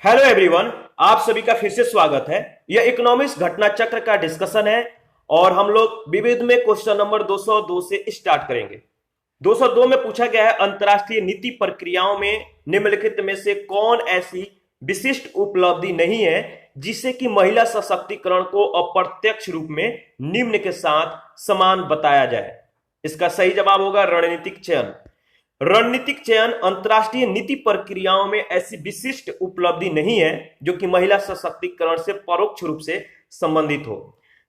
Hello everyone. आप सभी का फिर से स्वागत है। यह इकोनॉमिक्स घटना चक्र का डिस्कशन है और हम लोग विविध में क्वेश्चन नंबर 202 से स्टार्ट करेंगे। 202 में पूछा गया है अंतरराष्ट्रीय नीति प्रक्रियाओं में निम्नलिखित में से कौन ऐसी विशिष्ट उपलब्धि नहीं है जिसे कि महिला सशक्तिकरण को अप्रत्यक्ष रूप में निम्न के साथ समान बताया जाए। इसका सही जवाब होगा रणनीतिक चयन। रणनीतिक चयन अंतरराष्ट्रीय नीति प्रक्रियाओं में ऐसी विशिष्ट उपलब्धि नहीं है जो कि महिला सशक्तिकरण से परोक्ष रूप से संबंधित हो।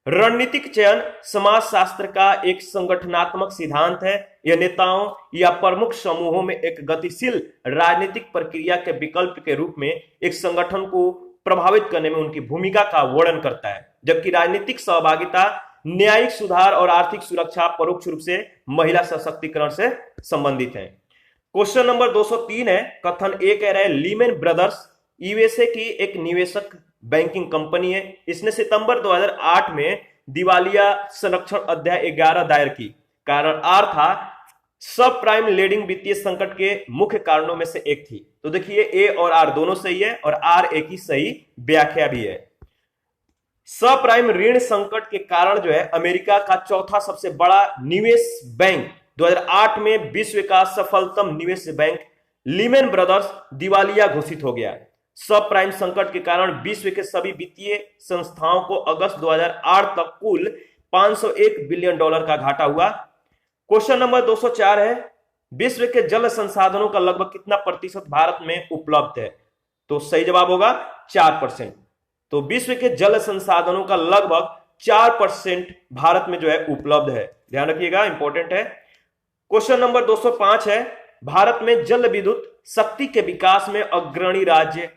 रणनीतिक चयन समाजशास्त्र का एक संगठनात्मक सिद्धांत है। यह नेताओं या प्रमुख समूहों में एक गतिशील राजनीतिक प्रक्रिया के विकल्प के रूप में एक संगठन को प्रभावित करने में उनकी भूमिका का वर्णन करता है, जबकि राजनीतिक सहभागिता, न्यायिक सुधार और आर्थिक सुरक्षा परोक्ष रूप से महिला सशक्तिकरण से संबंधित है। क्वेश्चन नंबर 203 है। कथन ए कह रहे हैं लीमैन ब्रदर्स यूएसए की एक निवेशक बैंकिंग कंपनी है। इसने सितंबर 2008 में दिवालिया संरक्षण अध्याय 11 दायर की। कारण आर था सब प्राइम लेंडिंग वित्तीय संकट के मुख्य कारणों में से एक थी। तो देखिए ए और आर दोनों सही है और आर ए की सही व्याख्या भी है। सब प्राइम ऋण संकट के कारण जो है अमेरिका का चौथा सबसे बड़ा निवेश बैंक 2008 में विश्व का सफलतम निवेश बैंक लीमैन ब्रदर्स दिवालिया घोषित हो गया। सब प्राइम संकट के कारण विश्व के सभी वित्तीय संस्थाओं को अगस्त 2008 तक कुल $501 बिलियन का घाटा हुआ। क्वेश्चन नंबर 204 है। विश्व के जल संसाधनों का लगभग कितना प्रतिशत भारत में उपलब्ध है? तो सही जवाब होगा 4%। तो विश्व के जल संसाधनों का लगभग 4% भारत में जो है उपलब्ध है। ध्यान रखिएगा, इंपॉर्टेंट है। क्वेश्चन नंबर 205 है। भारत में जल विद्युत शक्ति के विकास में अग्रणी राज्य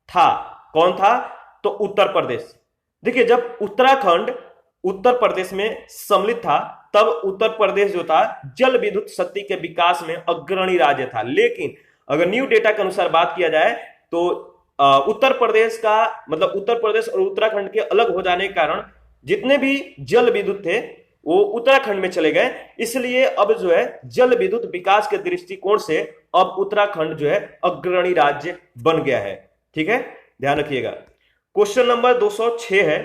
था। कौन था? तो उत्तर प्रदेश। देखिए, जब उत्तराखंड उत्तर प्रदेश में सम्मिलित था तब उत्तर प्रदेश जो था जल विद्युत शक्ति के विकास में अग्रणी राज्य था। लेकिन अगर न्यू डेटा के अनुसार बात किया जाए तो उत्तर प्रदेश का मतलब उत्तर प्रदेश और उत्तराखंड के अलग हो जाने के कारण जितने भी जल विद्युत थे वो उत्तराखंड में चले गए। इसलिए अब जो है जल विद्युत विकास के दृष्टिकोण से अब उत्तराखंड जो है अग्रणी राज्य बन गया है। ठीक है, ध्यान रखिएगा। क्वेश्चन नंबर 206 है।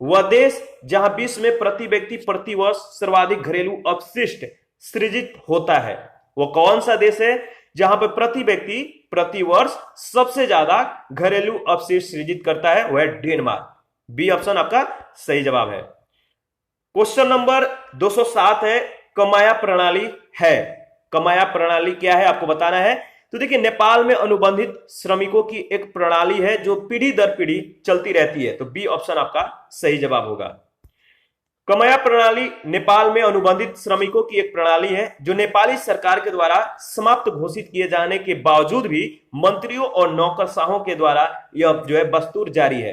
वह देश जहां विश्व में प्रति व्यक्ति प्रति वर्ष सर्वाधिक घरेलू अपशिष्ट सृजित होता है, वो कौन सा देश है जहां पर प्रति व्यक्ति प्रति वर्ष सबसे ज्यादा घरेलू अपशिष्ट सृजित करता है? वह डेनमार्क। बी ऑप्शन आपका सही जवाब है। क्वेश्चन नंबर 207 है। कमाया प्रणाली है। कमाया प्रणाली क्या है आपको बताना है। तो देखिए, नेपाल में अनुबंधित श्रमिकों की एक प्रणाली है जो पीढ़ी दर पीढ़ी चलती रहती है। तो बी ऑप्शन आपका सही जवाब होगा। कमाया प्रणाली नेपाल में अनुबंधित श्रमिकों की एक प्रणाली है जो नेपाली सरकार के द्वारा समाप्त घोषित किए जाने के बावजूद भी मंत्रियों और नौकरशाहों के द्वारा यह जो है बस्तूर जारी है।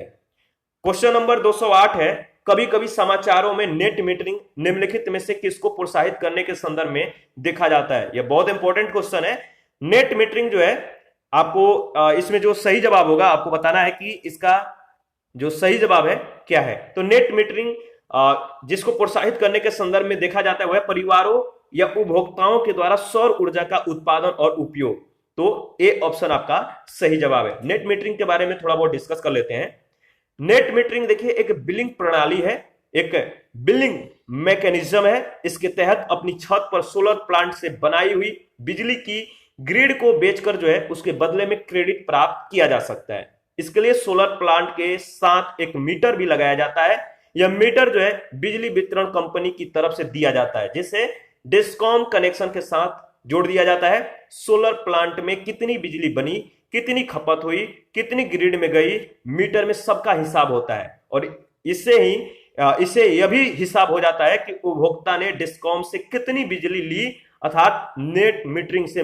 क्वेश्चन नंबर 208 है। कभी कभी समाचारों में नेट मीटरिंग निम्नलिखित में से किसको प्रोत्साहित करने के संदर्भ में देखा जाता है? यह बहुत इंपॉर्टेंट क्वेश्चन है। नेट मीटरिंग जो है आपको इसमें जो सही जवाब होगा आपको बताना है कि इसका जो सही जवाब है क्या है। तो नेट मीटरिंग जिसको प्रोत्साहित करने के संदर्भ में देखा जाता है वह परिवारों या उपभोक्ताओं के द्वारा सौर ऊर्जा का उत्पादन और उपयोग। तो ए ऑप्शन आपका सही जवाब है। नेट मीटरिंग के बारे में थोड़ा बहुत डिस्कस कर लेते हैं। नेट मीटरिंग देखिए एक बिलिंग प्रणाली है, एक बिलिंग मैकेनिज्म है। इसके तहत अपनी छत पर सोलर प्लांट से बनाई हुई बिजली की ग्रिड को बेचकर जो है उसके बदले में क्रेडिट प्राप्त किया जा सकता है। इसके लिए सोलर प्लांट के साथ एक मीटर भी लगाया जाता है। यह मीटर जो है बिजली वितरण कंपनी की तरफ से दिया जाता है, जिसे डिस्कॉम कनेक्शन के साथ जोड़ दिया जाता है। सोलर प्लांट में कितनी बिजली बनी, कितनी खपत हुई, कितनी ग्रिड में गई, मीटर में सबका हिसाब होता है और इससे यह भी हिसाब हो जाता है कि उपभोक्ता ने डिस्कॉम से कितनी बिजली ली। अर्थात नेट मीटरिंग से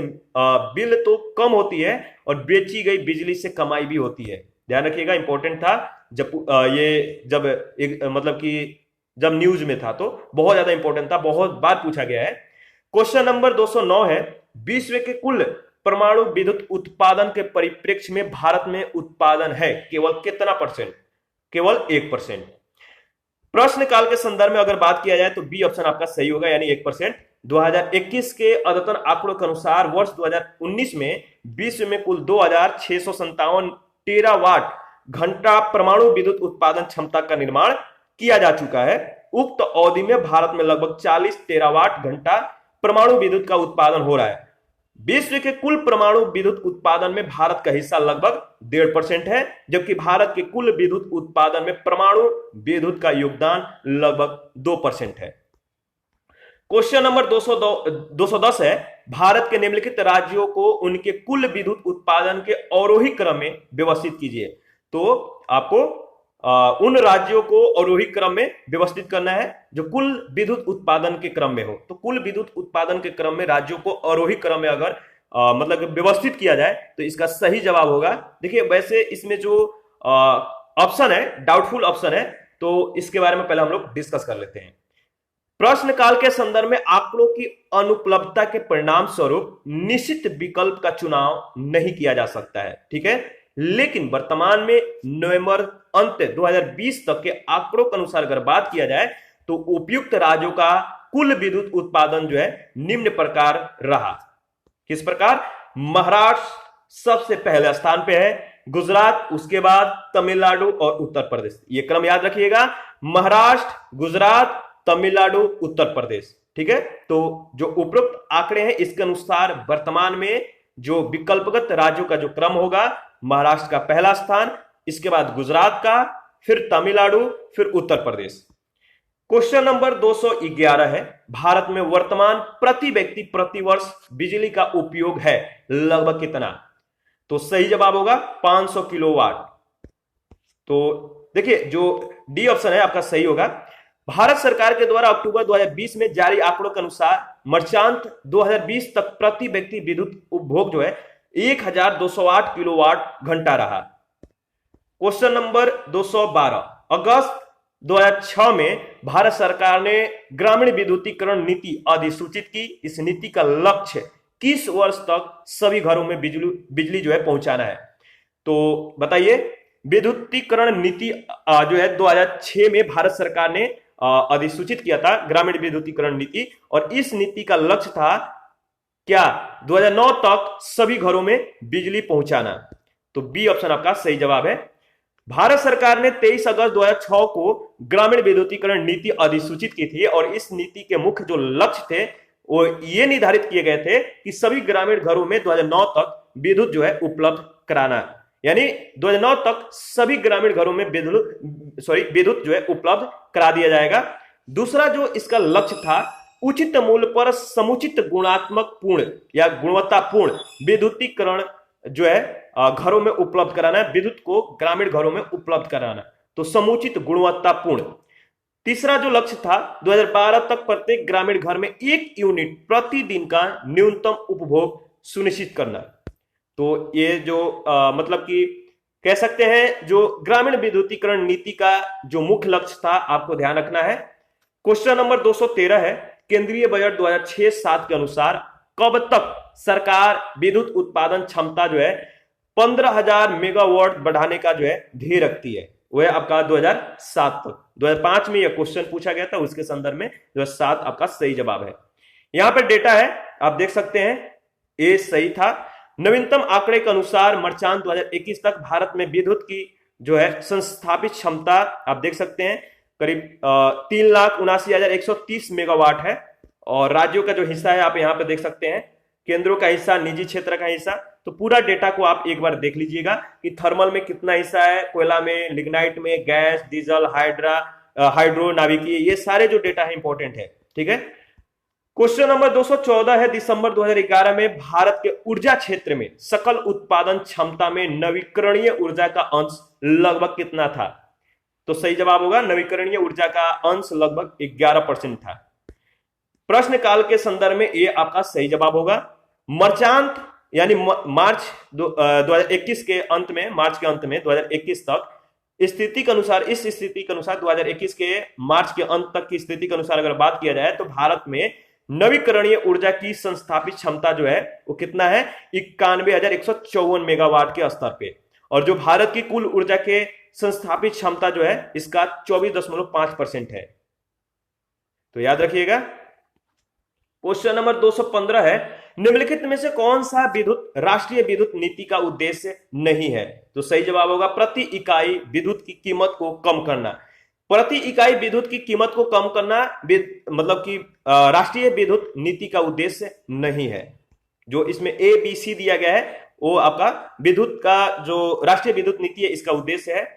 बिल तो कम होती है और बेची गई बिजली से कमाई भी होती है। ध्यान रखिएगा, इंपॉर्टेंट था जब न्यूज में था तो बहुत ज्यादा इंपॉर्टेंट था, बहुत बार पूछा गया है। क्वेश्चन नंबर 209 है। विश्व के कुल परमाणु विद्युत उत्पादन के परिप्रेक्ष्य में भारत में उत्पादन है केवल कितना परसेंट? केवल 1%। प्रश्न काल के संदर्भ में अगर बात किया जाए तो बी ऑप्शन आपका सही होगा, यानी 1%। 2021 के अद्यतन आंकड़ों के अनुसार वर्ष 2019 में विश्व में कुल 2657 टेरावाट घंटा परमाणु विद्युत उत्पादन क्षमता का निर्माण किया जा चुका है। उक्त अवधि में भारत में लगभग 40 टेरावाट घंटा परमाणु विद्युत का उत्पादन हो रहा है। विश्व के कुल परमाणु विद्युत उत्पादन में भारत का हिस्सा लगभग 1.5% है, जबकि भारत के कुल विद्युत उत्पादन में परमाणु विद्युत का योगदान लगभग 2% है। क्वेश्चन नंबर 210 है, भारत के निम्नलिखित राज्यों को उनके कुल विद्युत उत्पादन के अवरोही क्रम में व्यवस्थित कीजिए। तो आपको उन राज्यों को अवरोही क्रम में व्यवस्थित करना है जो कुल विद्युत उत्पादन के क्रम में हो। तो कुल विद्युत उत्पादन के क्रम में राज्यों को अवरोही क्रम में अगर मतलब व्यवस्थित किया जाए तो इसका सही जवाब होगा, देखिए वैसे इसमें जो ऑप्शन है डाउटफुल ऑप्शन है, तो इसके बारे में पहले हम लोग डिस्कस कर लेते हैं। प्रश्न काल के संदर्भ में आंकड़ों की अनुपलब्धता के परिणाम स्वरूप निश्चित विकल्प का चुनाव नहीं किया जा सकता है, ठीक है। लेकिन वर्तमान में नवंबर अंत 2020 तक के आंकड़ों के अनुसार अगर बात किया जाए तो उपयुक्त राज्यों का कुल विद्युत उत्पादन जो है निम्न प्रकार रहा। किस प्रकार? महाराष्ट्र सबसे पहले स्थान पे है, गुजरात, उसके बाद तमिलनाडु और उत्तर प्रदेश। ये क्रम याद रखिएगा, महाराष्ट्र, गुजरात, तमिलनाडु, उत्तर प्रदेश, ठीक है। तो जो उपरोक्त आंकड़े हैं इसके अनुसार वर्तमान में जो विकल्पगत राज्यों का जो क्रम होगा, महाराष्ट्र का पहला स्थान, इसके बाद गुजरात का, फिर तमिलनाडु, फिर उत्तर प्रदेश। क्वेश्चन नंबर 211 है, भारत में वर्तमान प्रति व्यक्ति प्रति वर्ष बिजली का उपयोग है लगभग कितना? तो सही जवाब होगा 500 किलोवाट। तो देखिए जो डी ऑप्शन है आपका सही होगा। भारत सरकार के द्वारा अक्टूबर 2020 में जारी आंकड़ों के अनुसार मर्चांत 2020 तक प्रति व्यक्ति विद्युत उपभोग जो है 1208 किलोवाट घंटा रहा। क्वेश्चन नंबर 212, अगस्त 2006 में भारत सरकार ने ग्रामीण विद्युतीकरण नीति अधिसूचित की। इस नीति का लक्ष्य किस वर्ष तक सभी घरों में बिजली जो है पहुंचाना है? तो बताइए, विद्युतीकरण नीति जो है 2006 में भारत सरकार ने अधिसूचित किया था ग्रामीण विद्युतीकरण नीति, और इस नीति का लक्ष्य था क्या? 2009 तक सभी घरों में बिजली पहुंचाना। तो बी ऑप्शन आपका सही जवाब है। भारत सरकार ने 23 अगस्त 2006 को ग्रामीण विद्युतीकरण नीति अधिसूचित की थी, और इस नीति के मुख्य जो लक्ष्य थे वो ये निर्धारित किए गए थे कि सभी ग्रामीण घरों में 2009 तक विद्युत जो है उपलब्ध कराना, यानी 2009 तक सभी ग्रामीण घरों में विद्युत जो है उपलब्ध करा दिया जाएगा। दूसरा जो इसका लक्ष्य था, उचित मूल्य पर समुचित गुणात्मक पूर्ण या गुणवत्तापूर्ण विद्युतीकरण जो है घरों में उपलब्ध कराना है, विद्युत को ग्रामीण घरों में उपलब्ध कराना, तो समुचित गुणवत्तापूर्ण। तीसरा जो लक्ष्य था 2012 तक प्रत्येक ग्रामीण घर में 1 यूनिट प्रतिदिन का न्यूनतम उपभोग सुनिश्चित करना। तो ये जो मतलब कि कह सकते हैं जो ग्रामीण विद्युतीकरण नीति का जो मुख्य लक्ष्य था, आपको ध्यान रखना है। क्वेश्चन नंबर 213 है, केंद्रीय बजट 2006-07 के अनुसार कब तक सरकार विद्युत उत्पादन क्षमता जो है 15,000 मेगावाट बढ़ाने का जो है ध्येय रखती है? वह आपका 2007 तक। 2005 में यह क्वेश्चन पूछा गया था, उसके संदर्भ में 2007 आपका सही जवाब है। यहां पर डेटा है, आप देख सकते हैं, ए सही था। नवीनतम आंकड़े के अनुसार मर्चांत 2021 तक भारत में विद्युत की जो है संस्थापित क्षमता आप देख सकते हैं करीब 3,79,130 मेगावाट है, और राज्यों का जो हिस्सा है आप यहाँ पे देख सकते हैं, केंद्रों का हिस्सा, निजी क्षेत्र का हिस्सा। तो पूरा डेटा को आप एक बार देख लीजिएगा कि थर्मल में कितना हिस्सा है, कोयला में, लिग्नाइट में, गैस, डीजल, हाइड्रो, नाभिकीय, ये सारे जो डेटा है इंपॉर्टेंट है, ठीक है। क्वेश्चन नंबर 214 है, दिसंबर 2011 में भारत के ऊर्जा क्षेत्र में सकल उत्पादन क्षमता में नवीकरणीय ऊर्जा का अंश लगभग कितना था? तो सही जवाब होगा, नवीकरणीय ऊर्जा का अंश लगभग 11% था। प्रश्न काल के संदर्भ में ये आपका सही जवाब होगा। मर्चांत यानी मार्च 2021 के अंत में, मार्च के अंत में 2021 तक स्थिति के अनुसार, इस स्थिति के अनुसार 2021 के मार्च के अंत तक की स्थिति के अनुसार अगर बात किया जाए तो भारत में नवीकरणीय ऊर्जा की संस्थापित क्षमता जो है वो कितना है? 91,154 मेगावाट के स्तर पे, और जो भारत की कुल ऊर्जा के संस्थापित क्षमता जो है इसका 24.5% है। तो याद रखिएगा। क्वेश्चन नंबर 215 है, निम्नलिखित में से कौन सा विद्युत राष्ट्रीय विद्युत नीति का उद्देश्य नहीं है? तो सही जवाब होगा प्रति इकाई विद्युत की कीमत को कम करना। प्रति इकाई विद्युत की कीमत को कम करना मतलब कि राष्ट्रीय विद्युत नीति का उद्देश्य नहीं है। जो इसमें ए बी सी दिया गया है वो आपका विद्युत का जो राष्ट्रीय विद्युत नीति है इसका उद्देश्य है।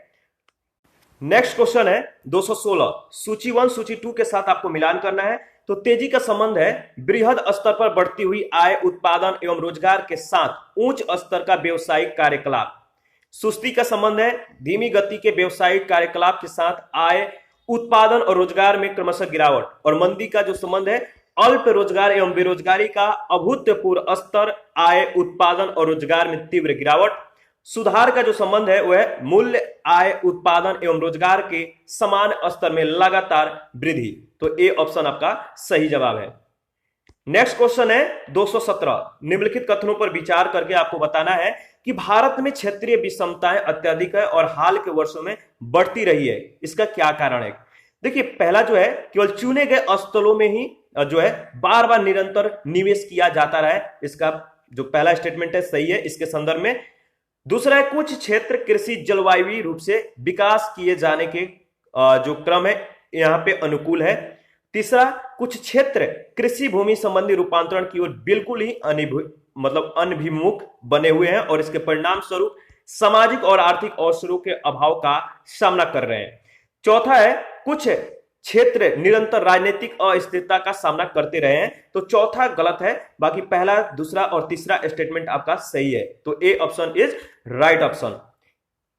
नेक्स्ट क्वेश्चन है 216, सूची 1 सूची 2 के साथ आपको मिलान करना है। तो तेजी का संबंध है बृहद स्तर पर बढ़ती हुई आय, उत्पादन एवं रोजगार के साथ उच्च स्तर का व्यवसायिक कार्यकलाप। सुस्ती का संबंध है धीमी गति के व्यवसायिक कार्यकलाप के साथ आय, उत्पादन और रोजगार में क्रमशः गिरावट। और मंदी का जो संबंध है अल्प रोजगार एवं बेरोजगारी का अभूतपूर्व स्तर, आय, उत्पादन और रोजगार में तीव्र गिरावट। सुधार का जो संबंध है वह मूल्य, आय, उत्पादन एवं रोजगार के समान स्तर में लगातार वृद्धि। तो ए ऑप्शन आपका सही जवाब है। नेक्स्ट क्वेश्चन है 217, निम्नलिखित कथनों पर विचार करके आपको बताना है कि भारत में क्षेत्रीय विषमताएं अत्यधिक है और हाल के वर्षों में बढ़ती रही है, इसका क्या कारण है? देखिए पहला जो है केवल चुने गए स्थलों में ही जो है बार बार निरंतर निवेश किया जाता रहा है, इसका जो पहला स्टेटमेंट है सही है इसके संदर्भ में। दूसरा है कुछ क्षेत्र कृषि जलवायु रूप से विकास किए जाने के जो क्रम है यहाँ पे अनुकूल है। तीसरा कुछ क्षेत्र कृषि भूमि संबंधी रूपांतरण की ओर बिल्कुल ही अनभिमुख बने हुए हैं और इसके परिणाम स्वरूप सामाजिक और आर्थिक अवसरों के अभाव का सामना कर रहे हैं। चौथा है कुछ क्षेत्र निरंतर राजनीतिक अस्थिरता का सामना करते रहे हैं। तो चौथा गलत है, बाकी पहला, दूसरा और तीसरा स्टेटमेंट आपका सही है। तो A option is right option.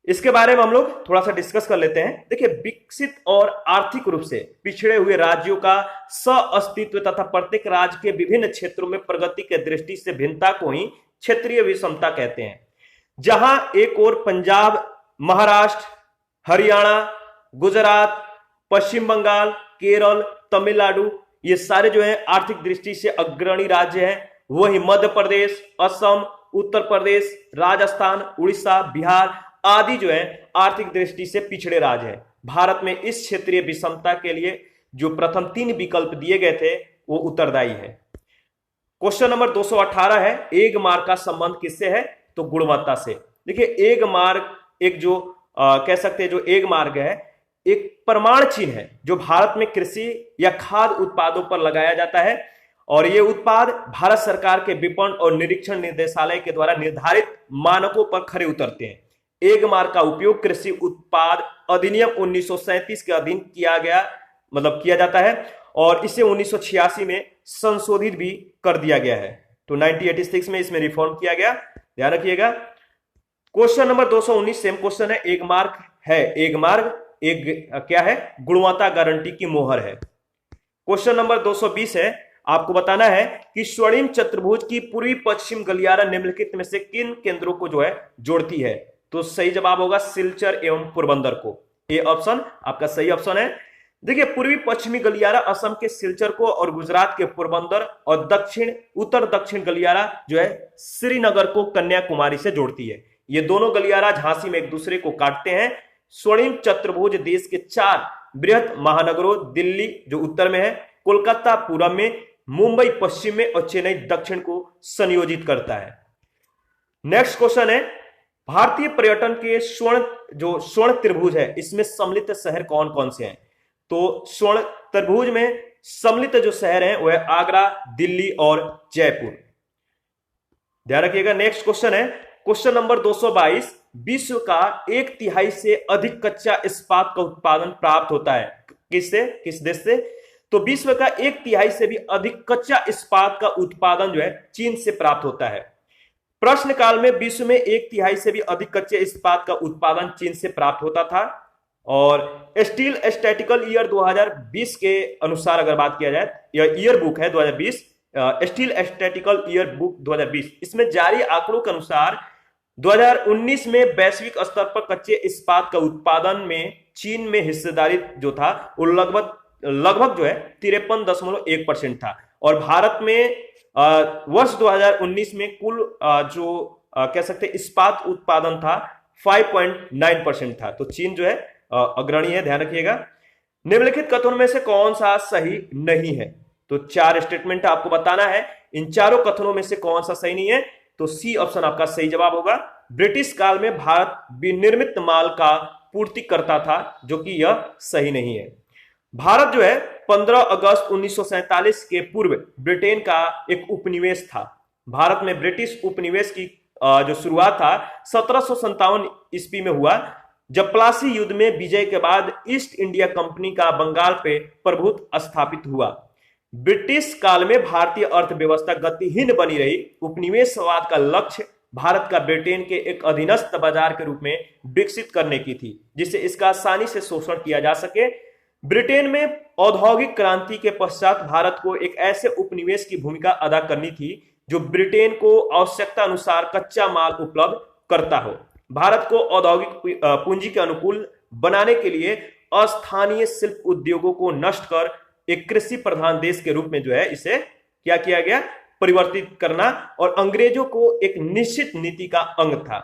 इसके बारे में हम लोग थोड़ा सा डिस्कस कर लेते हैं। देखिए विकसित और आर्थिक रूप से पिछड़े हुए राज्यों का सअस्तित्व तथा प्रत्येक राज्य के विभिन्न क्षेत्रों में प्रगति के दृष्टि से भिन्नता को ही क्षेत्रीय विषमता कहते हैं। जहां एक ओर पंजाब, महाराष्ट्र, हरियाणा, गुजरात, पश्चिम बंगाल, केरल, तमिलनाडु ये सारे जो है आर्थिक दृष्टि से अग्रणी राज्य हैं, वही मध्य प्रदेश, असम, उत्तर प्रदेश, राजस्थान, उड़ीसा, बिहार आदि जो है आर्थिक दृष्टि से पिछड़े राज्य हैं। भारत में इस क्षेत्रीय विषमता के लिए जो प्रथम 3 विकल्प दिए गए थे वो उत्तरदायी है। क्वेश्चन नंबर 218 है एग मार्क का संबंध किससे है? तो गुणवत्ता से। देखिए एग मार्क एक जो कह सकते हैं जो एग मार्क है एक प्रमाण चिन्ह है जो भारत में कृषि या खाद्य उत्पादों पर लगाया जाता है और ये उत्पाद भारत सरकार के विपणन और निरीक्षण निर्देशालय के द्वारा निर्धारित मानकों पर खरे उतरते हैं। एग मार्क का उपयोग कृषि उत्पाद अधिनियम 1937 के अधीन किया जाता है और इसे 1986 में संशोधित भी कर दिया गया है। तो 1986 में इसमें रिफॉर्म किया गया, ध्यान रखिएगा। क्वेश्चन नंबर 219 सेम क्वेश्चन है। एग मार्क है, एग मार्क एक क्या है? गुणवत्ता गारंटी की मोहर है। क्वेश्चन नंबर 220 है, आपको बताना है कि स्वर्णिम चतुर्भुज की पूर्वी पश्चिम गलियारा निम्नलिखित में से किन केंद्रों को जो है जोड़ती है? तो सही जवाब होगा सिलचर एवं पोरबंदर को। ए ऑप्शन आपका सही ऑप्शन है। देखिए पूर्वी पश्चिमी गलियारा असम के सिलचर को और गुजरात के पोरबंदर और उत्तर दक्षिण गलियारा जो है श्रीनगर को कन्याकुमारी से जोड़ती है। ये दोनों गलियारा झांसी में एक दूसरे को काटते हैं। स्वर्णिम चतुर्भुज देश के 4 बृहद महानगरों दिल्ली जो उत्तर में है, कोलकाता पूर्व में, मुंबई पश्चिम में और चेन्नई दक्षिण को संयोजित करता है। नेक्स्ट क्वेश्चन है भारतीय पर्यटन के स्वर्ण त्रिभुज है इसमें सम्मिलित शहर कौन कौन से हैं? तो स्वर्ण त्रिभुज में सम्मिलित जो शहर हैं वह आगरा, दिल्ली और जयपुर। ध्यान रखिएगा। नेक्स्ट क्वेश्चन है क्वेश्चन नंबर 222, विश्व का 1/3 से अधिक कच्चा इस्पात का उत्पादन प्राप्त होता है किससे? किस देश से? तो विश्व का 1/3 से भी अधिक कच्चा इस्पात का उत्पादन जो है चीन से प्राप्त होता है। प्रश्न काल में विश्व में 1/3 से भी अधिक कच्चे इस्पात का उत्पादन चीन से प्राप्त होता था और स्टील स्टैटिकल ईयर 2020 के अनुसार अगर बात किया जाए, यह ईयर बुक है 2020, स्टील स्टैटिकल ईयर बुक 2020, इसमें जारी आंकड़ों के अनुसार 2019 में वैश्विक स्तर पर कच्चे इस्पात का उत्पादन में चीन में हिस्सेदारी जो था वो लगभग जो है 53.1% था और भारत में वर्ष 2019 में कुल कह सकते इस्पात उत्पादन था 5.9% था। तो चीन जो है अग्रणी है, ध्यान रखिएगा। निम्नलिखित कथनों में से कौन सा सही नहीं है? तो 4 स्टेटमेंट आपको बताना है इन चारों कथनों में से कौन सा सही नहीं है? तो सी ऑप्शन आपका सही जवाब होगा। ब्रिटिश काल में भारत विनिर्मित माल का पूर्ति करता था, जो कि यह सही नहीं है। भारत जो है 15 अगस्त 1947 के पूर्व ब्रिटेन का एक उपनिवेश था। भारत में ब्रिटिश उपनिवेश की जो शुरुआत था 1757 ईस्वी में हुआ, जब प्लासी युद्ध में विजय के बाद ईस्ट इंडिया कंपनी का बंगाल पे प्रभुत्व स्थापित हुआ। ब्रिटिश काल में भारतीय अर्थव्यवस्था गतिहीन बनी रही। उपनिवेशवाद का लक्ष्य भारत का ब्रिटेन के एक अधीनस्थ बाजार के रूप में विकसित करने की थी, जिससे इसका आसानी से शोषण किया जा सके। ब्रिटेन में औद्योगिक क्रांति के पश्चात भारत को एक ऐसे उपनिवेश की भूमिका अदा करनी थी जो ब्रिटेन को आवश्यकता अनुसार कच्चा माल उपलब्ध करता हो। भारत को औद्योगिक पूंजी के अनुकूल बनाने के लिए अस्थानीय शिल्प उद्योगों को नष्ट कर एक कृषि प्रधान देश के रूप में जो है इसे क्या किया गया? परिवर्तित करना, और अंग्रेजों को एक निश्चित नीति का अंग था।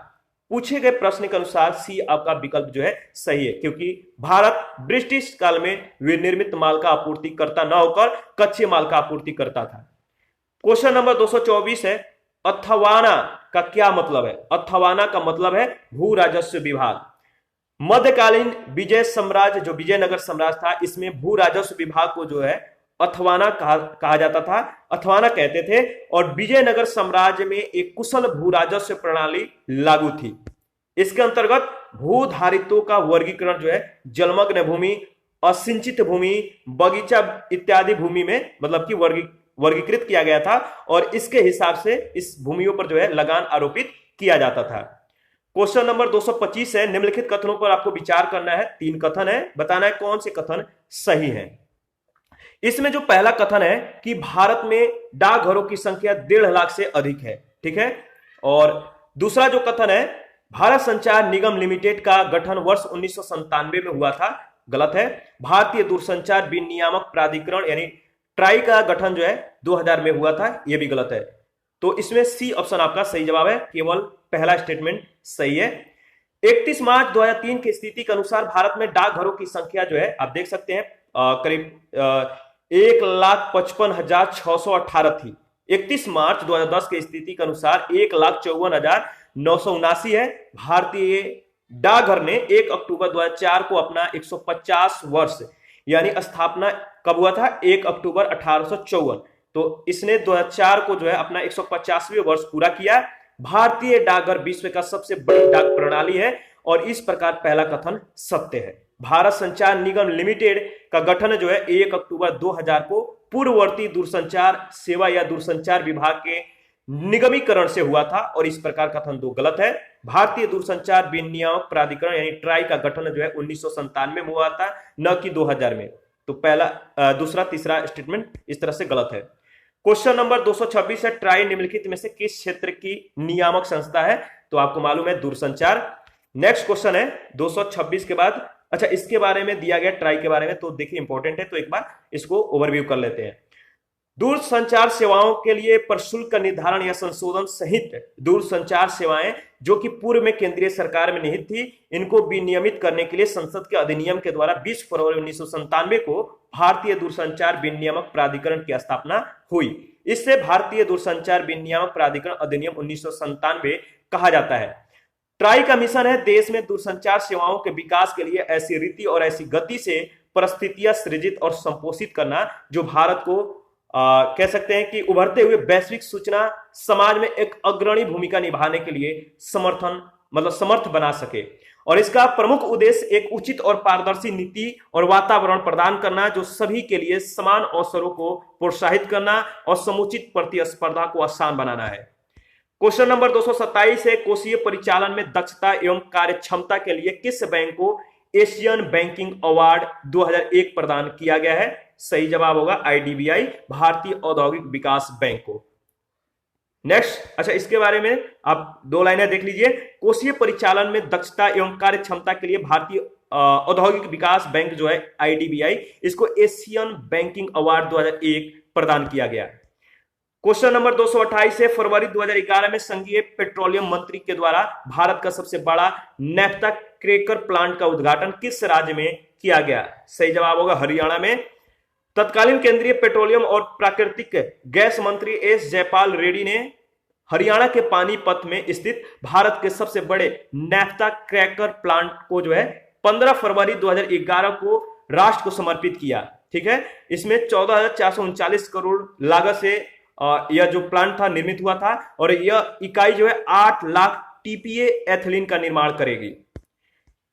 पूछे गए प्रश्न के अनुसार सी आपका विकल्प जो है सही है, क्योंकि भारत ब्रिटिश काल में विनिर्मित माल का आपूर्ति करता न होकर कच्चे माल का आपूर्ति करता था। क्वेश्चन नंबर 224 है, अथवाना का क्या मतलब है? अथवाना का मतलब है भू राजस्व विभाग। मध्यकालीन विजय साम्राज्य, जो विजयनगर साम्राज्य था, इसमें भू राजस्व विभाग को जो है अथवाना कहा जाता था, अथवाना कहते थे। और विजयनगर साम्राज्य में एक कुशल भू राजस्व प्रणाली लागू थी। इसके अंतर्गत भूधारितों का वर्गीकरण जो है जलमग्न भूमि, असिंचित भूमि, बगीचा इत्यादि भूमि में मतलब कि वर्गीकृत किया गया था, और इसके हिसाब से इस भूमियों पर जो है लगान आरोपित किया जाता था। क्वेश्चन नंबर 225 है, निम्नलिखित कथनों पर आपको विचार करना है। 3 कथन है, बताना है कौन से कथन सही है। इसमें जो पहला कथन है कि भारत में डाकघरों की संख्या 1.5 लाख से अधिक है, ठीक है। और दूसरा जो कथन है, भारत संचार निगम लिमिटेड का गठन वर्ष 1997 में हुआ था, गलत है। भारतीय दूरसंचार विनियामक प्राधिकरण यानी ट्राई का गठन जो है 2000 में हुआ था, यह भी गलत है। तो इसमें सी ऑप्शन आपका सही जवाब है, केवल पहला स्टेटमेंट सही है। 31 मार्च 2003 की स्थिति के अनुसार भारत में डाकघरों की संख्या जो है आप देख सकते हैं करीब 1,55,618 थी। 31 मार्च 2010 की स्थिति के अनुसार 1,54,979 है। भारतीय डाकघर ने 1 अक्टूबर 2004 को अपना 150 वर्ष यानी स्थापना कब हुआ था? 1 अक्टूबर 1854। तो इसने 2004 को जो है अपना 150वें वर्ष पूरा किया। भारतीय डाकघर विश्व का सबसे बड़ी डाक प्रणाली है, और इस प्रकार पहला कथन सत्य है। भारत संचार निगम लिमिटेड का गठन जो है 1 अक्टूबर 2000 को पूर्ववर्ती दूरसंचार सेवा या दूरसंचार विभाग के निगमीकरण से हुआ था, और इस प्रकार कथन 2 गलत है। भारतीय दूरसंचार विनियामक प्राधिकरण यानी ट्राई का गठन जो है 1997 में हुआ था, न कि 2000 में। तो पहला दूसरा तीसरा स्टेटमेंट इस तरह से गलत है। क्वेश्चन नंबर 226 है, ट्राई निम्नलिखित में से किस क्षेत्र की नियामक संस्था है? तो आपको मालूम है दूरसंचार। नेक्स्ट क्वेश्चन है 226 के बाद, अच्छा इसके बारे में दिया गया ट्राई के बारे में, तो देखिए इंपॉर्टेंट है, तो एक बार इसको ओवरव्यू कर लेते हैं। दूरसंचार सेवाओं के लिए प्रशुल्क का निर्धारण या संशोधन सहित दूरसंचार सेवाएं जो कि पूर्व में केंद्रीय सरकार में निहित थी, इनको विनियमित करने के लिए संसद के अधिनियम के द्वारा 20 फरवरी 1997 को भारतीय दूरसंचार विनियामक प्राधिकरण की स्थापना हुई। इससे भारतीय दूरसंचार विनियामक प्राधिकरण अधिनियम 1997 कहा जाता है। ट्राई का मिशन है देश में दूरसंचार सेवाओं के विकास के लिए ऐसी रीति और ऐसी गति से परिस्थितियां सृजित और संपोषित करना जो भारत को कह सकते हैं कि उभरते हुए वैश्विक सूचना समाज में एक अग्रणी भूमिका निभाने के लिए समर्थ बना सके। और इसका प्रमुख उद्देश्य एक उचित और पारदर्शी नीति और वातावरण प्रदान करना जो सभी के लिए समान अवसरों को प्रोत्साहित करना और समुचित प्रतिस्पर्धा को आसान बनाना है। क्वेश्चन नंबर 227 है, कोषीय परिचालन में दक्षता एवं कार्यक्षमता के लिए किस बैंक को एशियन बैंकिंग अवार्ड 2001 प्रदान किया गया है? सही जवाब होगा आईडीबीआई, भारतीय औद्योगिक विकास बैंक को। नेक्स्ट, अच्छा इसके बारे में आप 2 लाइनें देख लीजिए। कोषीय परिचालन में दक्षता एवं कार्यक्षमता के लिए भारतीय औद्योगिक विकास बैंक जो है आईडीबीआई, इसको एशियन बैंकिंग अवार्ड 2001 प्रदान किया गया। क्वेश्चन नंबर 228 है, फरवरी 2011 में संघीय पेट्रोलियम मंत्री के द्वारा भारत का सबसे बड़ा नैफ्था क्रैकर प्लांट का उद्घाटन किस राज्य में किया गया? सही जवाब होगा हरियाणा में। तत्कालीन केंद्रीय पेट्रोलियम और प्राकृतिक गैस मंत्री एस जयपाल रेड्डी ने हरियाणा के पानीपत में स्थित भारत के सबसे बड़े नैफ्था क्रैकर प्लांट को जो है 15 फरवरी 2011 को राष्ट्र को समर्पित किया। ठीक है, इसमें 14,439 करोड़ लागत से यह जो प्लांट था निर्मित हुआ था और यह इकाई जो है 8 लाख टीपीए एथिलीन का निर्माण करेगी।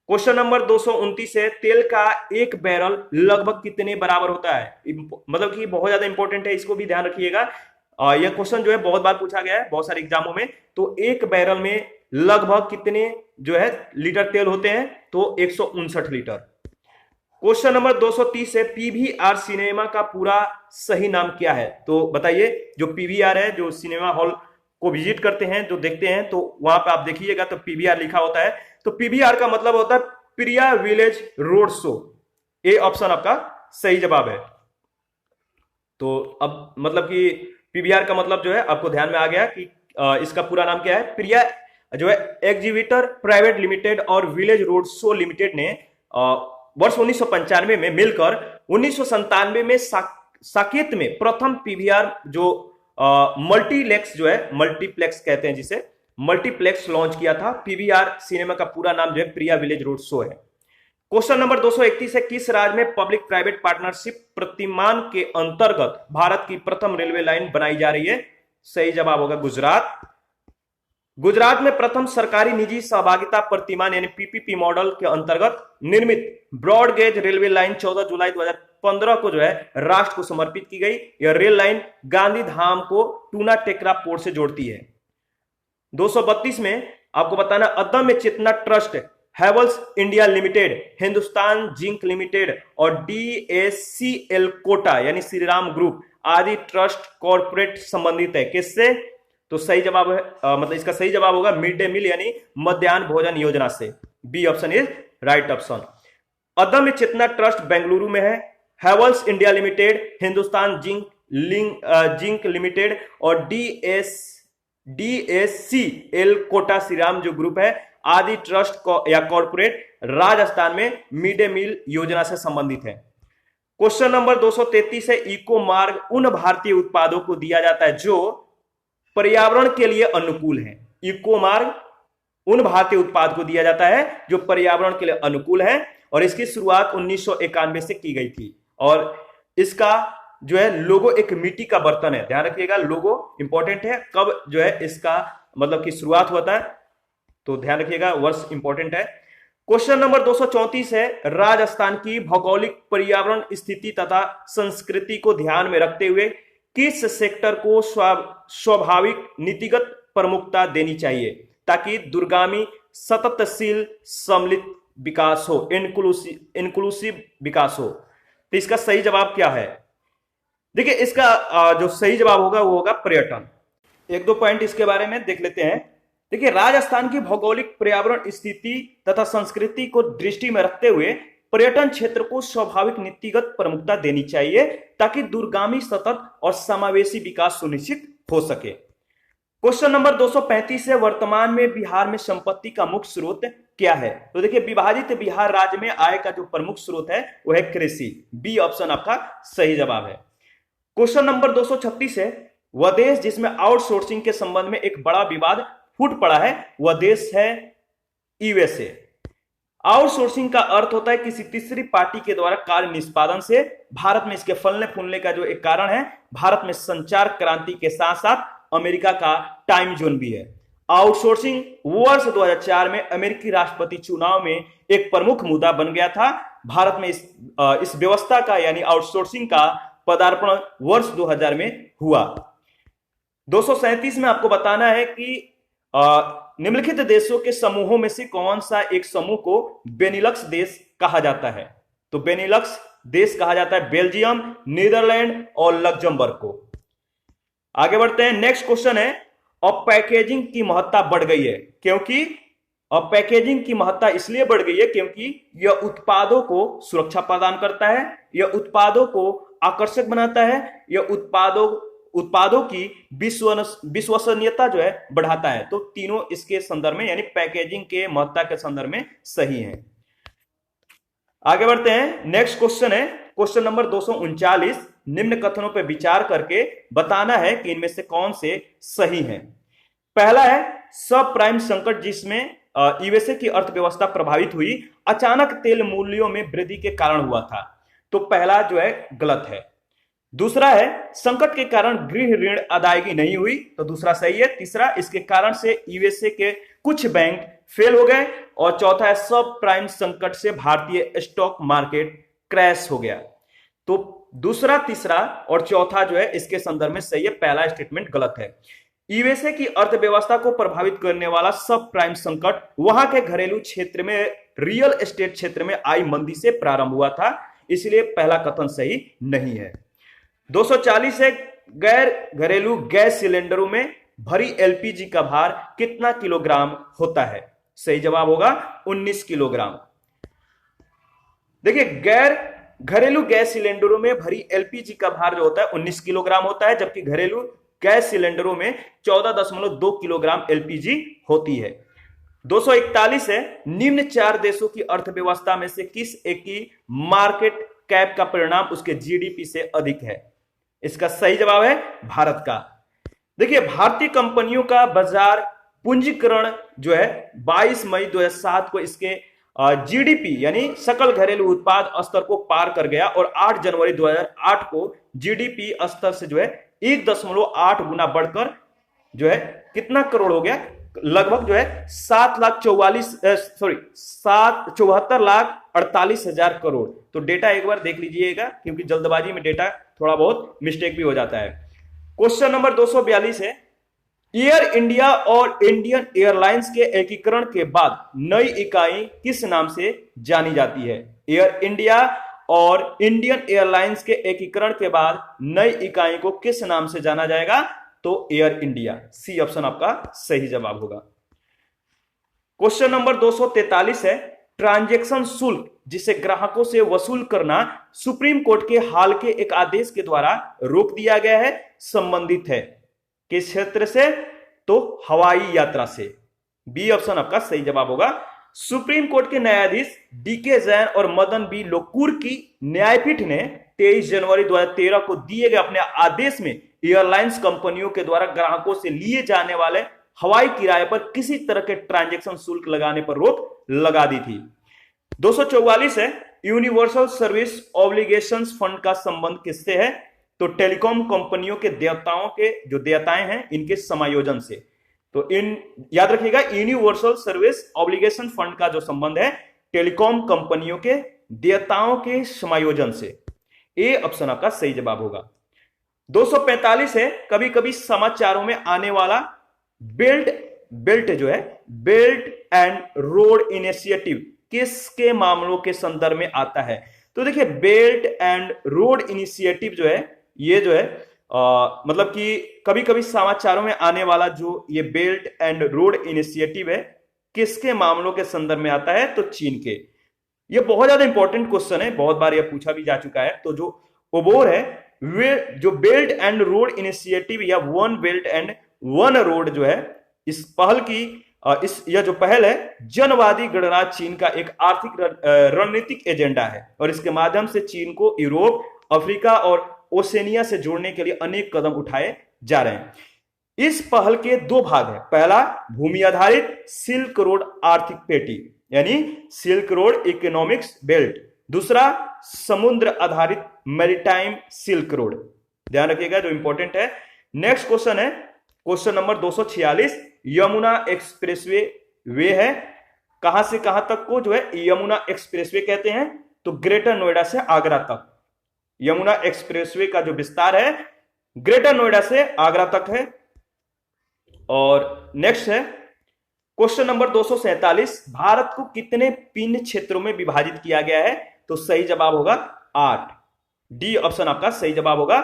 क्वेश्चन नंबर 229 है, तेल का एक बैरल लगभग कितने बराबर होता है? मतलब कि बहुत ज्यादा इंपॉर्टेंट है, इसको भी ध्यान रखिएगा। यह क्वेश्चन जो है बहुत बार पूछा गया है बहुत सारे एग्जामों में। तो एक बैरल में लगभग कितने जो है लीटर तेल होते हैं? तो 159 लीटर। क्वेश्चन नंबर 230 है, पीवीआर सिनेमा का पूरा सही नाम क्या है? तो बताइए, जो पीवीआर है, जो सिनेमा हॉल को विजिट करते हैं, जो देखते हैं, तो वहां पे आप देखिएगा तो पीवीआर लिखा होता है। तो पीवीआर का मतलब होता है Priya village road show. A option आपका सही जवाब है। तो अब मतलब कि पीवीआर का मतलब जो है आपको ध्यान में आ गया कि इसका पूरा नाम क्या है। प्रिया जो है एग्जीबिटर प्राइवेट लिमिटेड और विलेज रोड शो लिमिटेड ने वर्ष 1995 में मिलकर 1997 में साकेत में प्रथम पीवीआर जो मल्टीप्लेक्स जो है, मल्टीप्लेक्स कहते हैं जिसे, मल्टीप्लेक्स लॉन्च किया था। पीवीआर सिनेमा का पूरा नाम जो है प्रिया विलेज रोड शो है। क्वेश्चन नंबर 231 है, किस राज्य में पब्लिक प्राइवेट पार्टनरशिप प्रतिमान के अंतर्गत भारत की प्रथम रेलवे लाइन बनाई जा रही है? सही जवाब होगा गुजरात। गुजरात में प्रथम सरकारी निजी सहभागिता प्रतिमान यानी पीपीपी मॉडल के अंतर्गत निर्मित ब्रॉड गेज रेलवे लाइन 14 जुलाई 2015 को जो है राष्ट्र को समर्पित की गई। यह रेल लाइन गांधी धाम को टूना टेकरा पोर्ट से जोड़ती है। 232 में आपको बताना, Adamya Chetana trust, Havells India limited, Hindustan zinc limited और डीएससीएल कोटा यानी श्री राम ग्रुप आदि ट्रस्ट कॉर्पोरेट संबंधित है। किससे? तो सही जवाब है मतलब इसका सही जवाब होगा मिड डे मील यानी मध्याह्न भोजन योजना से। B option is right option. Adamya Chetana trust Bengaluru में है। Havells India limited, Hindustan zinc limited और डीएससीएल कोटा श्रीराम जो ग्रुप है आदि ट्रस्ट या कॉर्पोरेट राजस्थान में मिड डे मील योजना से संबंधित है। क्वेश्चन नंबर 233 है, इको मार्ग उन भारतीय उत्पादों को दिया जाता है जो पर्यावरण के लिए अनुकूल है। इको मार्ग उन भारतीय उत्पाद को दिया जाता है जो पर्यावरण के लिए अनुकूल है और इसकी शुरुआत 1991 से की गई थी। और इसका जो है लोगो एक मिट्टी का बर्तन है। ध्यान रखिएगा, लोगो इंपॉर्टेंट है, कब जो है इसका मतलब की शुरुआत होता है, तो ध्यान रखिएगा, वर्ष इंपॉर्टेंट है। क्वेश्चन नंबर 234 है, राजस्थान की भौगोलिक पर्यावरण स्थिति तथा संस्कृति को ध्यान में रखते हुए किस सेक्टर को स्वाभाविक नीतिगत प्रमुखता देनी चाहिए ताकि दूरगामी सततशील सम्मिलित विकास हो, इंक्लूसिव विकास हो? तो इसका सही जवाब क्या है? देखिए, इसका जो सही जवाब होगा वो होगा पर्यटन। एक दो पॉइंट इसके बारे में देख लेते हैं। देखिए, राजस्थान की भौगोलिक पर्यावरण स्थिति तथा संस्कृति को दृष्टि में रखते हुए पर्यटन क्षेत्र को स्वाभाविक नीतिगत प्रमुखता देनी चाहिए ताकि दूरगामी सतत और समावेशी विकास सुनिश्चित हो सके। क्वेश्चन नंबर 235 है, वर्तमान में बिहार में संपत्ति का मुख्य स्रोत क्या है? तो देखिए, विभाजित बिहार राज्य में आय का जो प्रमुख स्रोत है वो है कृषि। बी ऑप्शन आपका सही जवाब है। क्वेश्चन नंबर 236 है, वह देश जिसमें आउटसोर्सिंग के संबंध में एक बड़ा विवाद फूट पड़ा है वह देश है यूएसए। आउटसोर्सिंग का अर्थ होता है किसी तीसरी पार्टी के द्वारा कार्य निष्पादन से। भारत में इसके फलने फूलने का जो एक कारण है, भारत में संचार क्रांति के साथ साथ अमेरिका का टाइम जोन भी है। आउटसोर्सिंग वर्ष 2004 में अमेरिकी राष्ट्रपति चुनाव में एक प्रमुख मुद्दा बन गया था। भारत में इस व्यवस्था का यानी आउटसोर्सिंग का पदार्पण वर्ष 2000 में हुआ। 237 में आपको बताना है कि निम्नलिखित देशों के समूहों में से कौन सा एक समूह को बेनिलक्स देश कहा जाता है? तो बेनिलक्स देश कहा जाता है बेल्जियम, नीदरलैंड और लग्जमबर्ग को। आगे बढ़ते हैं। नेक्स्ट क्वेश्चन है, अब पैकेजिंग की महत्ता बढ़ गई है क्योंकि अब पैकेजिंग की महत्ता इसलिए बढ़ गई है क्योंकि यह उत्पादों को सुरक्षा प्रदान करता है, यह उत्पादों को आकर्षक बनाता है, यह उत्पादों की विश्वसनीयता जो है बढ़ाता है। तो तीनों इसके संदर्भ में यानी पैकेजिंग के महत्ता के संदर्भ में सही है। आगे बढ़ते हैं। नेक्स्ट क्वेश्चन है, क्वेश्चन नंबर 239, निम्न कथनों पर विचार करके बताना है कि इनमें से कौन से सही हैं। पहला है सब प्राइम संकट जिसमें यूएसए की अर्थव्यवस्था प्रभावित हुई, अचानक तेल मूल्यों में वृद्धि के कारण हुआ था। तो पहला जो है गलत है। दूसरा है संकट के कारण गृह ऋण अदायगी नहीं हुई, तो दूसरा सही है। तीसरा, इसके कारण से यूएसए के कुछ बैंक फेल हो गए। और चौथा है सब प्राइम संकट से भारतीय स्टॉक मार्केट क्रैश हो गया। तो दूसरा, तीसरा और चौथा जो है इसके संदर्भ में सही है, पहला स्टेटमेंट गलत है। यूएसए की अर्थव्यवस्था को प्रभावित करने वाला सब प्राइम संकट वहां के घरेलू क्षेत्र में, रियल एस्टेट क्षेत्र में आई मंदी से प्रारंभ हुआ था, इसलिए पहला कथन सही नहीं है। 240 है गैर घरेलू गैस सिलेंडरों में भरी एलपीजी का भार कितना किलोग्राम होता है? सही जवाब होगा 19 किलोग्राम। देखिए, गैर घरेलू गैस सिलेंडरों में भरी एलपीजी का भार जो होता है 19 किलोग्राम होता है, जबकि घरेलू गैस सिलेंडरों में 14.2 किलोग्राम एलपीजी होती है। 241 है निम्न 4 देशों की अर्थव्यवस्था में से किस एक की मार्केट कैप का परिणाम उसके जीडीपी से अधिक है? इसका सही जवाब है भारत का। देखिए, भारतीय कंपनियों का बाजार पूंजीकरण जो है 22 मई 2007 को इसके जीडीपी यानी सकल घरेलू उत्पाद स्तर को पार कर गया और 8 जनवरी 2008 को जीडीपी स्तर से जो है 1.8 गुना बढ़कर जो है कितना करोड़ हो गया? लगभग जो है 74,48,000 करोड़। तो डेटा एक बार देख लीजिएगा, क्योंकि जल्दबाजी में डेटा थोड़ा बहुत मिस्टेक भी हो जाता है। क्वेश्चन नंबर 242 है एयर इंडिया और इंडियन एयरलाइंस के एकीकरण के बाद नई इकाई किस नाम से जानी जाती है? एयर इंडिया और इंडियन एयरलाइंस के एकीकरण के बाद नई इकाई को किस नाम से जाना जाएगा? तो एयर इंडिया। सी ऑप्शन आपका सही जवाब होगा। क्वेश्चन नंबर 243 है ट्रांजैक्शन शुल्क जिसे ग्राहकों से वसूल करना सुप्रीम कोर्ट के हाल के एक आदेश के द्वारा रोक दिया गया है, संबंधित है किस क्षेत्र से? तो हवाई यात्रा से। बी ऑप्शन आपका सही जवाब होगा। सुप्रीम कोर्ट के न्यायाधीश डीके जैन और मदन बी लोकुर की न्यायपीठ ने 23 जनवरी 2013 को दिए गए अपने आदेश में एयरलाइंस कंपनियों के द्वारा ग्राहकों से लिए जाने वाले हवाई किराए पर किसी तरह के ट्रांजैक्शन शुल्क लगाने पर रोक लगा दी थी। 244 है यूनिवर्सल सर्विस ऑब्लिगेशंस फंड का संबंध किससे है? तो टेलीकॉम कंपनियों के देयताओं के जो देयताएं हैं इनके समायोजन से। तो इन याद रखिएगा, यूनिवर्सल सर्विस ऑब्लिगेशन फंड का जो संबंध है टेलीकॉम कंपनियों के देयताओं के समायोजन से। ए ऑप्शन आपका सही जवाब होगा। 245 है कभी कभी समाचारों में आने वाला बेल्ट जो है बेल्ट एंड रोड इनिशिएटिव किसके मामलों के संदर्भ में आता है? तो देखिए, बेल्ट एंड रोड इनिशिएटिव जो है ये जो है मतलब कि कभी कभी समाचारों में आने वाला जो ये बेल्ट एंड रोड इनिशिएटिव है किसके मामलों के संदर्भ में आता है? तो चीन के। ये बहुत ज्यादा इंपॉर्टेंट क्वेश्चन है, बहुत बार ये पूछा भी जा चुका है। तो जो ओबोर है वे जो बेल्ट एंड रोड इनिशिएटिव या one belt and one road जो है इस पहल की यह जो पहल है जनवादी गणराज्य चीन का एक आर्थिक रणनीतिक एजेंडा है और इसके माध्यम से चीन को यूरोप, अफ्रीका और ओसेनिया से जोड़ने के लिए अनेक कदम उठाए जा रहे हैं। इस पहल के 2 भाग हैं। पहला भूमि आधारित सिल्क रोड आर्थिक पेटी यानी सिल्क रोड इकोनॉमिक्स बेल्ट, दूसरा समुद्र आधारित मैरीटाइम सिल्क रोड। ध्यान रखिएगा, जो इंपॉर्टेंट है। नेक्स्ट क्वेश्चन है क्वेश्चन नंबर 246 यमुना एक्सप्रेसवे वे है कहां से कहां तक को जो है यमुना एक्सप्रेसवे कहते हैं? तो ग्रेटर नोएडा से आगरा तक। यमुना एक्सप्रेसवे का जो विस्तार है ग्रेटर नोएडा से आगरा तक है। और नेक्स्ट है क्वेश्चन नंबर 247 भारत को कितने पिन क्षेत्रों में विभाजित किया गया है? तो सही जवाब होगा 8। डी ऑप्शन आपका सही जवाब होगा।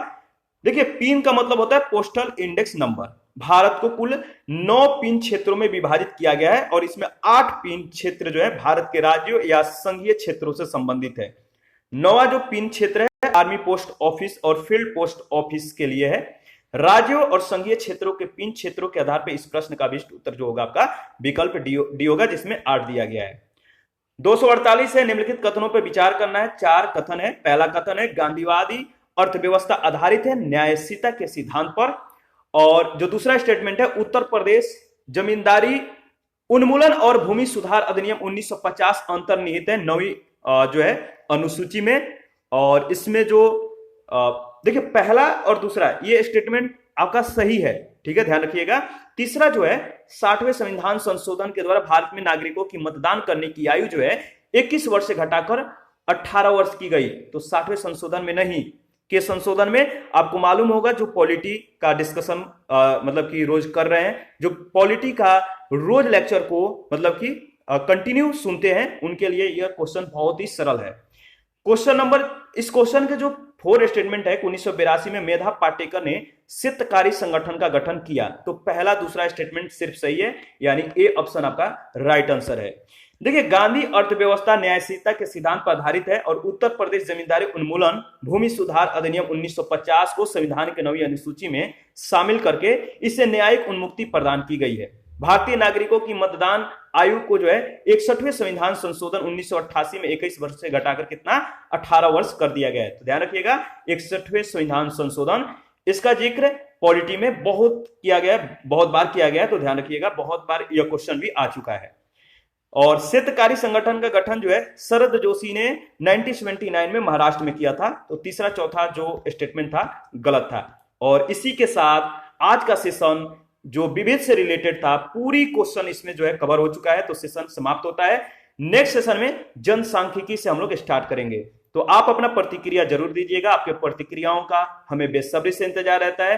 देखिए, पिन का मतलब होता है पोस्टल इंडेक्स नंबर। भारत को कुल 9 पिन क्षेत्रों में विभाजित किया गया है और इसमें 8 पिन क्षेत्र जो है भारत के राज्यों या संघीय क्षेत्रों से संबंधित है। 9वां जो पिन क्षेत्र है आर्मी पोस्ट ऑफिस और फील्ड पोस्ट ऑफिस के लिए है। राज्यों और संघीय क्षेत्रों के पिन क्षेत्रों के आधार पर इस प्रश्न का विशिष्ट उत्तर जो होगा आपका विकल्प डी होगा, जिसमें 8 दिया गया है। 248 है, निम्नलिखित कथनों पर विचार करना है। 4 कथन है। पहला कथन है गांधीवादी अर्थव्यवस्था आधारित है न्यायशीलता के सिद्धांत पर। और जो दूसरा स्टेटमेंट है, उत्तर प्रदेश जमींदारी उन्मूलन और भूमि सुधार अधिनियम 1950 अंतर्निहित है 9वीं जो है अनुसूची में। और इसमें जो देखिए पहला और दूसरा ये स्टेटमेंट आपका सही है, ठीक है, ध्यान रखिएगा। तीसरा जो है 60वें संविधान संशोधन के द्वारा भारत में नागरिकों की मतदान करने की आयु जो है 21 वर्ष से घटाकर 18 वर्ष की गई। तो 60वें संशोधन में नहीं, के संशोधन में आपको मालूम होगा जो पॉलिटी का डिस्कशन मतलब कि रोज कर रहे हैं, जो पॉलिटी का रोज लेक्चर को मतलब कि कंटिन्यू सुनते हैं, उनके लिए यह क्वेश्चन बहुत ही सरल है। क्वेश्चन नंबर, इस क्वेश्चन के जो 4 स्टेटमेंट है, 1982 में मेधा पाटेकर ने सिद्धकारी संगठन का गठन किया। तो पहला दूसरा स्टेटमेंट सिर्फ सही है, यानी ए ऑप्शन आपका राइट आंसर है। देखिए गांधी अर्थव्यवस्था न्यायशीलता के सिद्धांत पर आधारित है और उत्तर प्रदेश जमींदारी उन्मूलन भूमि सुधार अधिनियम 1950 को संविधान के 9वीं अनुसूची में शामिल करके इसे न्यायिक उन्मुक्ति प्रदान की गई है। भारतीय नागरिकों की मतदान आयु को जो है 61वें संविधान संशोधन 1988 में 21 वर्ष से घटाकर कितना 18 वर्ष कर दिया गया है। तो ध्यान रखिएगा 61वें संविधान संशोधन, इसका जिक्र पॉलिटी में बहुत किया गया, बहुत बार किया गया है। तो ध्यान रखिएगा बहुत बार यह क्वेश्चन भी आ चुका है। और सिद्धकारी संगठन का गठन जो है शरद जोशी ने 1979 में महाराष्ट्र में किया था। तो तीसरा चौथा जो स्टेटमेंट था गलत था। और इसी के साथ आज का सेशन जो विविध से रिलेटेड था पूरी क्वेश्चन इसमें जो है कवर हो चुका है। तो सेशन समाप्त होता है। नेक्स्ट सेशन में जनसांख्यिकी से हम लोग स्टार्ट करेंगे। तो आप अपना प्रतिक्रिया जरूर दीजिएगा, आपके प्रतिक्रियाओं का हमें बेसब्री से इंतजार रहता है।